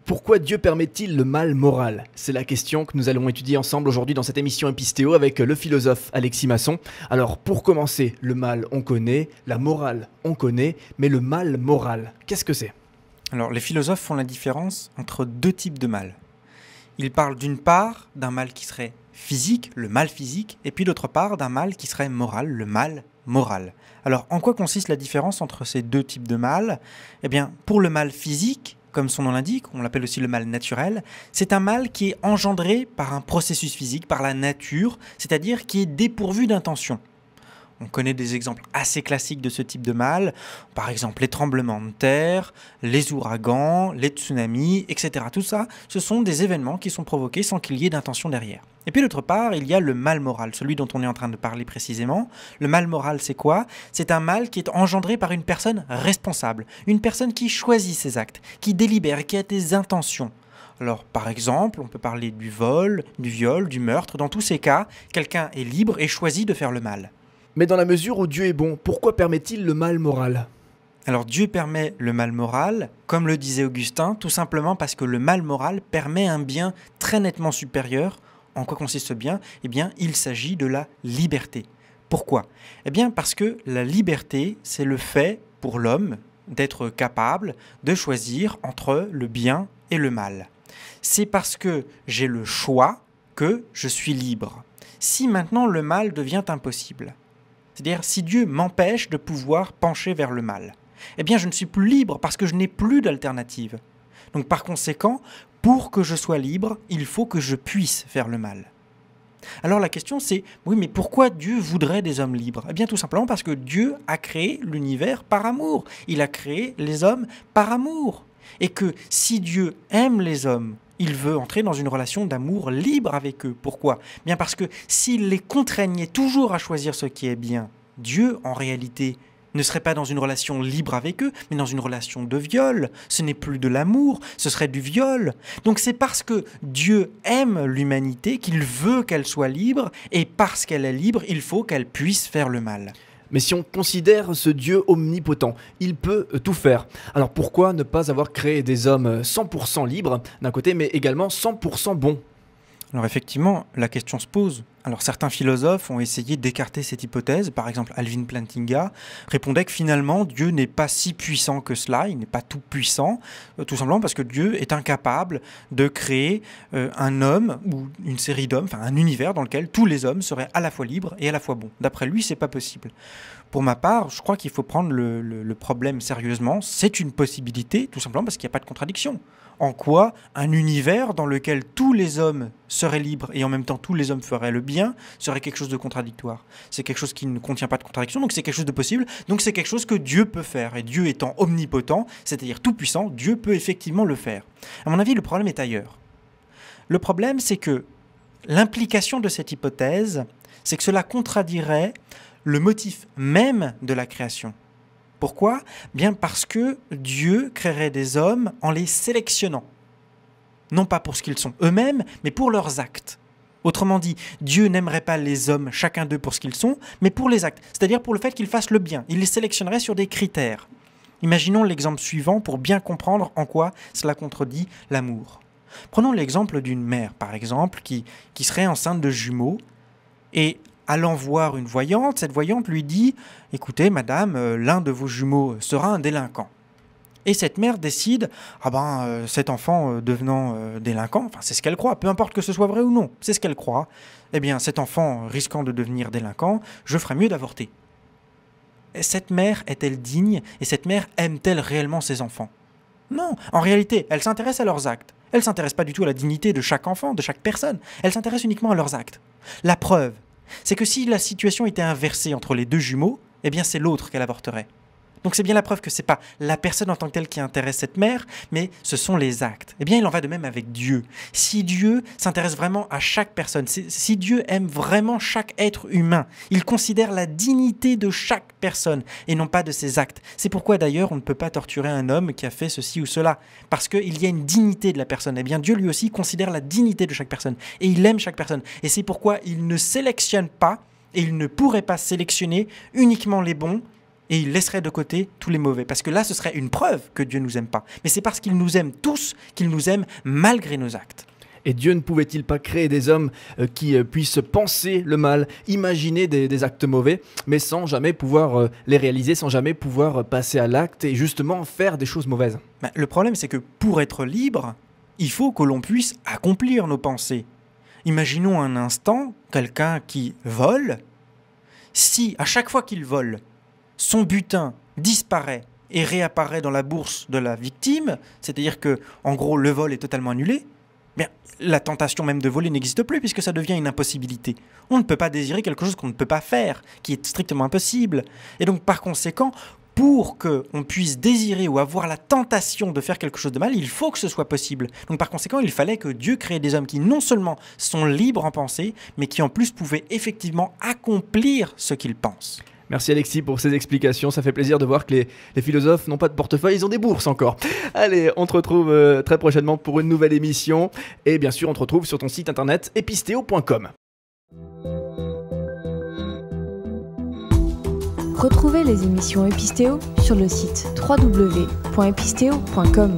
Pourquoi Dieu permet-il le mal moral? C'est la question que nous allons étudier ensemble aujourd'hui dans cette émission Épistéo avec le philosophe Alexis Masson. Alors pour commencer, le mal on connaît, la morale on connaît, mais le mal moral, qu'est-ce que c'est? Alors les philosophes font la différence entre deux types de mal. Ils parlent d'une part d'un mal qui serait physique, le mal physique, et puis d'autre part d'un mal qui serait moral, le mal moral. Alors en quoi consiste la différence entre ces deux types de mal? Eh bien pour le mal physique, comme son nom l'indique, on l'appelle aussi le mal naturel, c'est un mal qui est engendré par un processus physique, par la nature, c'est-à-dire qui est dépourvu d'intention. On connaît des exemples assez classiques de ce type de mal, par exemple les tremblements de terre, les ouragans, les tsunamis, etc. Tout ça, ce sont des événements qui sont provoqués sans qu'il y ait d'intention derrière. Et puis d'autre part, il y a le mal moral, celui dont on est en train de parler précisément. Le mal moral, c'est quoi? C'est un mal qui est engendré par une personne responsable, une personne qui choisit ses actes, qui délibère, qui a des intentions. Alors, par exemple, on peut parler du vol, du viol, du meurtre. Dans tous ces cas, quelqu'un est libre et choisit de faire le mal. Mais dans la mesure où Dieu est bon, pourquoi permet-il le mal moral? Alors Dieu permet le mal moral, comme le disait Augustin, tout simplement parce que le mal moral permet un bien très nettement supérieur. En quoi consiste ce bien? Eh bien, il s'agit de la liberté. Pourquoi? Eh bien, parce que la liberté, c'est le fait pour l'homme d'être capable de choisir entre le bien et le mal. C'est parce que j'ai le choix que je suis libre. Si maintenant le mal devient impossible, c'est-à-dire si Dieu m'empêche de pouvoir pencher vers le mal, eh bien je ne suis plus libre parce que je n'ai plus d'alternative. Donc par conséquent, pour que je sois libre, il faut que je puisse faire le mal. Alors la question c'est, oui mais pourquoi Dieu voudrait des hommes libres? Eh bien tout simplement parce que Dieu a créé l'univers par amour. Il a créé les hommes par amour. Et que si Dieu aime les hommes, il veut entrer dans une relation d'amour libre avec eux. Pourquoi? Bien parce que s'il les contraignait toujours à choisir ce qui est bien, Dieu, en réalité, ne serait pas dans une relation libre avec eux, mais dans une relation de viol. Ce n'est plus de l'amour, ce serait du viol. Donc c'est parce que Dieu aime l'humanité qu'il veut qu'elle soit libre, et parce qu'elle est libre, il faut qu'elle puisse faire le mal. Mais si on considère ce Dieu omnipotent, il peut tout faire. Alors pourquoi ne pas avoir créé des hommes 100% libres d'un côté, mais également 100% bons? Alors effectivement, la question se pose. Alors certains philosophes ont essayé d'écarter cette hypothèse. Par exemple, Alvin Plantinga répondait que finalement Dieu n'est pas si puissant que cela, il n'est pas tout puissant, tout simplement parce que Dieu est incapable de créer un homme ou une série d'hommes, enfin un univers dans lequel tous les hommes seraient à la fois libres et à la fois bons. D'après lui, c'est pas possible. Pour ma part, je crois qu'il faut prendre le problème sérieusement. C'est une possibilité, tout simplement parce qu'il n'y a pas de contradiction. En quoi un univers dans lequel tous les hommes seraient libres et en même temps tous les hommes feraient le bien serait quelque chose de contradictoire. C'est quelque chose qui ne contient pas de contradiction, donc c'est quelque chose de possible, donc c'est quelque chose que Dieu peut faire. Et Dieu étant omnipotent, c'est-à-dire tout puissant, Dieu peut effectivement le faire. À mon avis, le problème est ailleurs. Le problème, c'est que l'implication de cette hypothèse, c'est que cela contradirait le motif même de la création. Pourquoi? Bien parce que Dieu créerait des hommes en les sélectionnant. Non pas pour ce qu'ils sont eux-mêmes, mais pour leurs actes. Autrement dit, Dieu n'aimerait pas les hommes, chacun d'eux pour ce qu'ils sont, mais pour les actes, c'est-à-dire pour le fait qu'ils fassent le bien. Il les sélectionnerait sur des critères. Imaginons l'exemple suivant pour bien comprendre en quoi cela contredit l'amour. Prenons l'exemple d'une mère, par exemple, qui serait enceinte de jumeaux et allant voir une voyante, cette voyante lui dit « Écoutez, madame, l'un de vos jumeaux sera un délinquant. » Et cette mère décide « cet enfant devenant délinquant, enfin c'est ce qu'elle croit, peu importe que ce soit vrai ou non, c'est ce qu'elle croit, eh bien cet enfant risquant de devenir délinquant, je ferais mieux d'avorter. » Cette mère est-elle digne et cette mère aime-t-elle réellement ses enfants? Non, en réalité, elle s'intéresse à leurs actes. Elle ne s'intéresse pas du tout à la dignité de chaque enfant, de chaque personne. Elle s'intéresse uniquement à leurs actes. La preuve, c'est que si la situation était inversée entre les deux jumeaux, eh bien c'est l'autre qu'elle avorterait. Donc c'est bien la preuve que ce n'est pas la personne en tant que telle qui intéresse cette mère, mais ce sont les actes. Eh bien il en va de même avec Dieu. Si Dieu s'intéresse vraiment à chaque personne, si Dieu aime vraiment chaque être humain, il considère la dignité de chaque personne et non pas de ses actes. C'est pourquoi d'ailleurs on ne peut pas torturer un homme qui a fait ceci ou cela, parce qu'il y a une dignité de la personne. Eh bien Dieu lui aussi considère la dignité de chaque personne et il aime chaque personne. Et c'est pourquoi il ne sélectionne pas et il ne pourrait pas sélectionner uniquement les bons et il laisserait de côté tous les mauvais. Parce que là, ce serait une preuve que Dieu ne nous aime pas. Mais c'est parce qu'il nous aime tous qu'il nous aime malgré nos actes. Et Dieu ne pouvait-il pas créer des hommes qui puissent penser le mal, imaginer des actes mauvais, mais sans jamais pouvoir les réaliser, sans jamais pouvoir passer à l'acte et justement faire des choses mauvaises? Le problème, c'est que pour être libre, il faut que l'on puisse accomplir nos pensées. Imaginons un instant quelqu'un qui vole. Si à chaque fois qu'il vole, son butin disparaît et réapparaît dans la bourse de la victime, c'est-à-dire que, en gros, le vol est totalement annulé, bien, la tentation même de voler n'existe plus puisque ça devient une impossibilité. On ne peut pas désirer quelque chose qu'on ne peut pas faire, qui est strictement impossible. Et donc, par conséquent, pour qu'on puisse désirer ou avoir la tentation de faire quelque chose de mal, il faut que ce soit possible. Donc, par conséquent, il fallait que Dieu crée des hommes qui non seulement sont libres en pensée, mais qui en plus pouvaient effectivement accomplir ce qu'ils pensent. Merci Alexis pour ces explications, ça fait plaisir de voir que les philosophes n'ont pas de portefeuille, ils ont des bourses encore. Allez, on te retrouve très prochainement pour une nouvelle émission et bien sûr on te retrouve sur ton site internet episteo.com. Retrouvez les émissions Episteo sur le site www.episteo.com.